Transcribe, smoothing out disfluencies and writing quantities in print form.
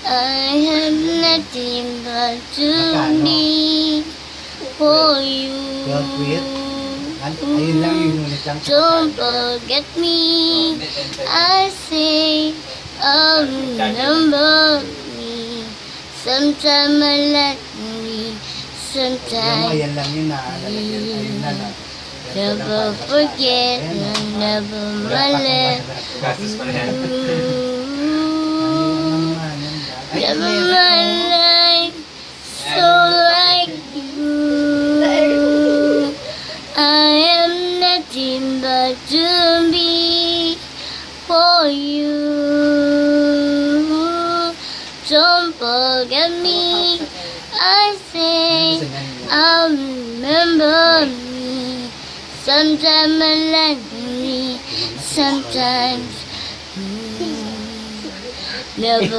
I have nothing but to be for you. Don't forget me. I say, remember me. Sometimes I let me. Sometimes never forget, never my left. Never my life, so like you. I am nothing but to be for you. Don't forget me. I say, remember me. Sometimes I like me, sometimes never.